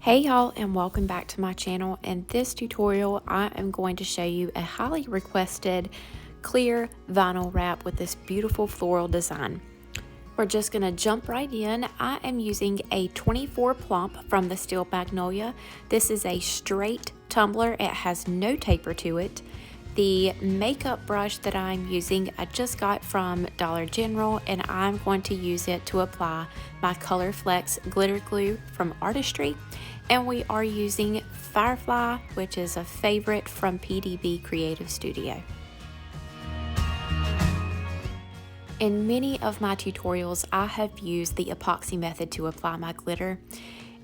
Hey y'all, and welcome back to my channel. In this tutorial I am going to show you a highly requested clear vinyl wrap with this beautiful floral design. We're just going to jump right in. I am using a 24 plump from the steel Magnolia. This is a straight tumbler. It has no taper to it. The makeup brush that I'm using I just got from Dollar General, and I'm going to use it to apply my COLORFLEX glitter glue from Artistry. And we are using Firefly, which is a favorite from PDB Creative Studio. In many of my tutorials, I have used the epoxy method to apply my glitter.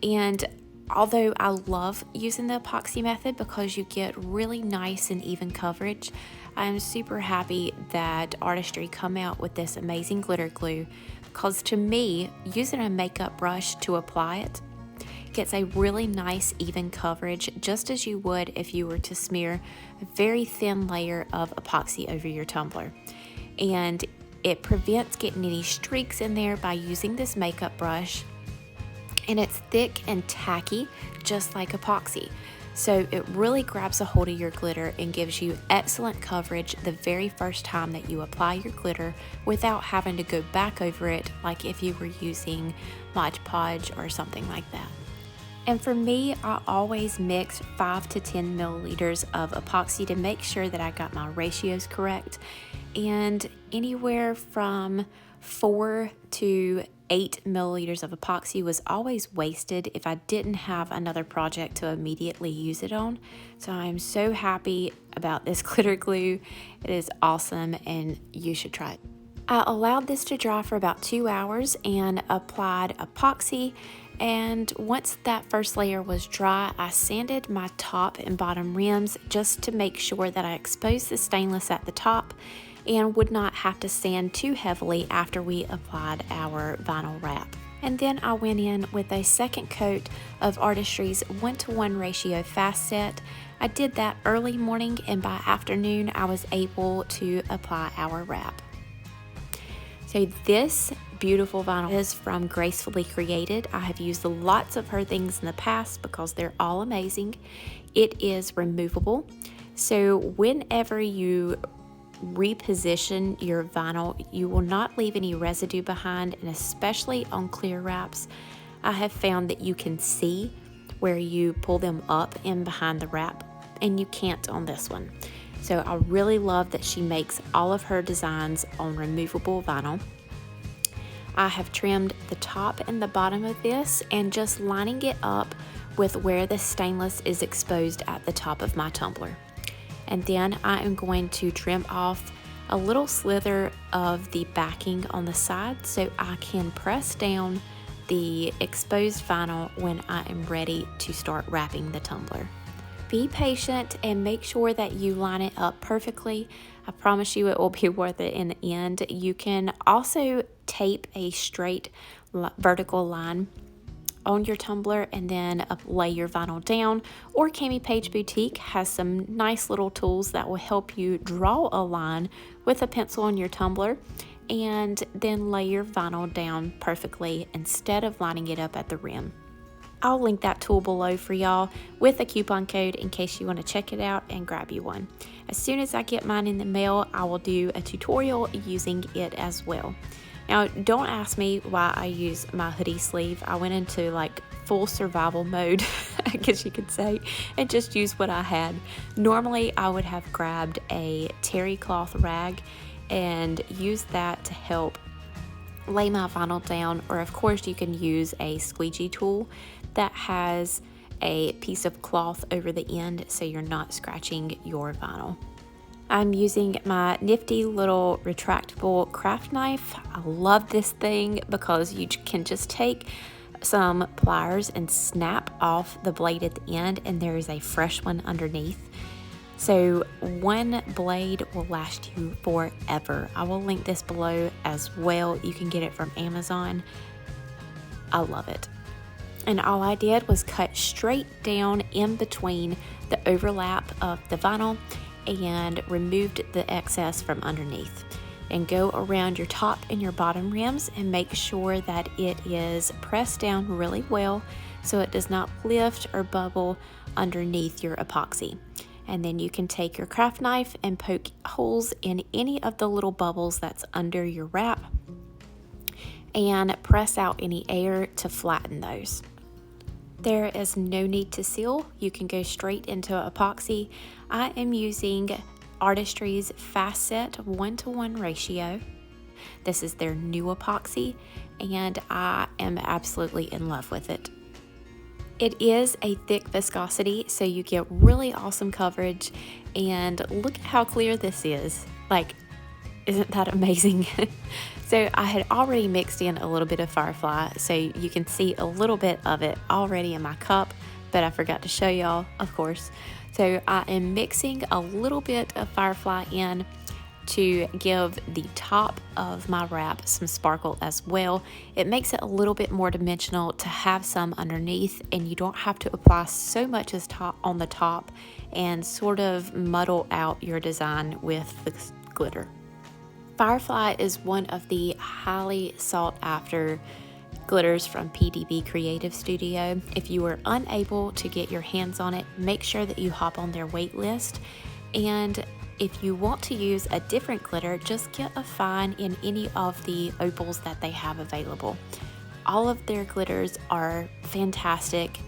And although I love using the epoxy method because you get really nice and even coverage, I am super happy that Artistry come out with this amazing glitter glue, because to me, using a makeup brush to apply it gets a really nice even coverage, just as you would if you were to smear a very thin layer of epoxy over your tumbler. And it prevents getting any streaks in there by using this makeup brush. And it's thick and tacky, just like epoxy. So it really grabs a hold of your glitter and gives you excellent coverage the very first time that you apply your glitter without having to go back over it like if you were using Mod Podge or something like that. And for me, I always mix 5 to 10 milliliters of epoxy to make sure that I got my ratios correct. And anywhere from 4 to 8 milliliters of epoxy was always wasted if I didn't have another project to immediately use it on. So I'm so happy about this glitter glue. It is awesome and you should try it. I allowed this to dry for about 2 hours and applied epoxy. And once that first layer was dry, I sanded my top and bottom rims just to make sure that I exposed the stainless at the top and would not have to sand too heavily after we applied our vinyl wrap. And then I went in with a second coat of Artistry's 1:1 ratio fast set. I did that early morning, and by afternoon I was able to apply our wrap. So this beautiful vinyl is from Gracefully Created. I have used lots of her things in the past because they're all amazing. It is removable. So whenever you reposition your vinyl, you will not leave any residue behind, and especially on clear wraps, I have found that you can see where you pull them up in behind the wrap, and you can't on this one. So I really love that she makes all of her designs on removable vinyl. I have trimmed the top and the bottom of this and just lining it up with where the stainless is exposed at the top of my tumbler. And then I am going to trim off a little slither of the backing on the side so I can press down the exposed vinyl when I am ready to start wrapping the tumbler. Be patient and make sure that you line it up perfectly. I promise you it will be worth it in the end. You can also tape a straight vertical line on your tumbler and then lay your vinyl down, or Cami Page Boutique has some nice little tools that will help you draw a line with a pencil on your tumbler and then lay your vinyl down perfectly instead of lining it up at the rim. I'll link that tool below for y'all with a coupon code in case you want to check it out and grab you one. As soon as I get mine in the mail, I will do a tutorial using it as well. Now, don't ask me why I use my hoodie sleeve. I went into like full survival mode, I guess you could say, and just used what I had. Normally, I would have grabbed a terry cloth rag and used that to help lay my vinyl down, or of course you can use a squeegee tool that has a piece of cloth over the end so you're not scratching your vinyl. I'm using my nifty little retractable craft knife. I love this thing because you can just take some pliers and snap off the blade at the end, and there is a fresh one underneath. So one blade will last you forever. I will link this below as well. You can get it from Amazon. I love it. And all I did was cut straight down in between the overlap of the vinyl and removed the excess from underneath. And go around your top and your bottom rims and make sure that it is pressed down really well so it does not lift or bubble underneath your epoxy. And then you can take your craft knife and poke holes in any of the little bubbles that's under your wrap and press out any air to flatten those. There is no need to seal. You can go straight into epoxy. I am using ARTISTRY's Fast Set 1:1 ratio. This is their new epoxy, and I am absolutely in love with it. It is a thick viscosity, so you get really awesome coverage, and look at how clear this is. Like, isn't that amazing? So I had already mixed in a little bit of Firefly, so you can see a little bit of it already in my cup, but I forgot to show y'all, of course. So I am mixing a little bit of Firefly in to give the top of my wrap some sparkle as well. It makes it a little bit more dimensional to have some underneath, and you don't have to apply so much as on the top and sort of muddle out your design with the glitter. Firefly is one of the highly sought after glitters from PDB Creative Studio. If you are unable to get your hands on it, make sure that you hop on their wait list. And if you want to use a different glitter, just get a find in any of the opals that they have available. All of their glitters are fantastic.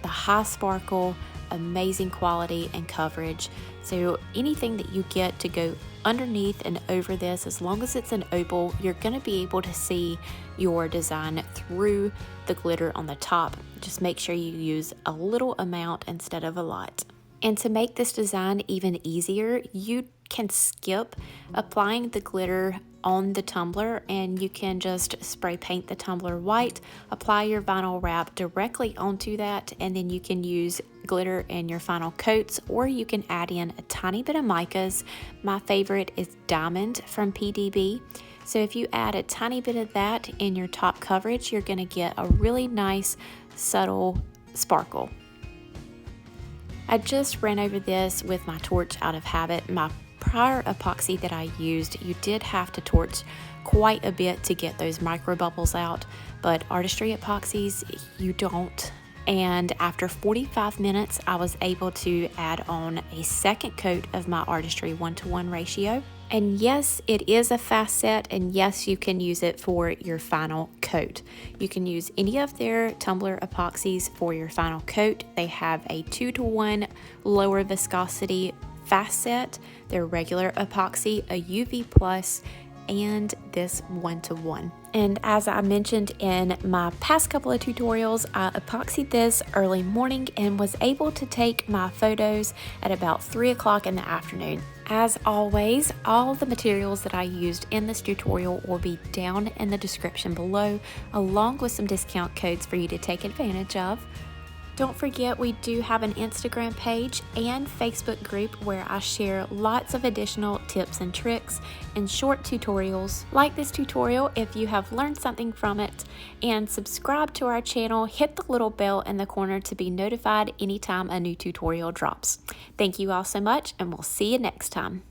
The high sparkle, amazing quality and coverage. So anything that you get to go underneath and over this, as long as it's an opal, you're going to be able to see your design through the glitter on the top. Just make sure you use a little amount instead of a lot. And to make this design even easier, you can skip applying the glitter on the tumbler, and you can just spray paint the tumbler white, apply your vinyl wrap directly onto that, and then you can use glitter in your final coats, or you can add in a tiny bit of micas. My favorite is Diamond from PDB. So if you add a tiny bit of that in your top coverage, you're going to get a really nice subtle sparkle. I just ran over this with my torch out of habit. My prior epoxy that I used, you did have to torch quite a bit to get those micro bubbles out, but Artistry epoxies, you don't. And after 45 minutes, I was able to add on a second coat of my Artistry 1:1 ratio. And yes, it is a fast set, and yes, you can use it for your final coat. You can use any of their Tumbler epoxies for your final coat. They have a 2:1 lower viscosity fast set, their regular epoxy, a UV plus, and this 1:1. And as I mentioned in my past couple of tutorials, I epoxied this early morning and was able to take my photos at about 3 o'clock in the afternoon. As always, all the materials that I used in this tutorial will be down in the description below, along with some discount codes for you to take advantage of. Don't forget, we do have an Instagram page and Facebook group where I share lots of additional tips and tricks and short tutorials. Like this tutorial if you have learned something from it, and subscribe to our channel. Hit the little bell in the corner to be notified anytime a new tutorial drops. Thank you all so much, and we'll see you next time.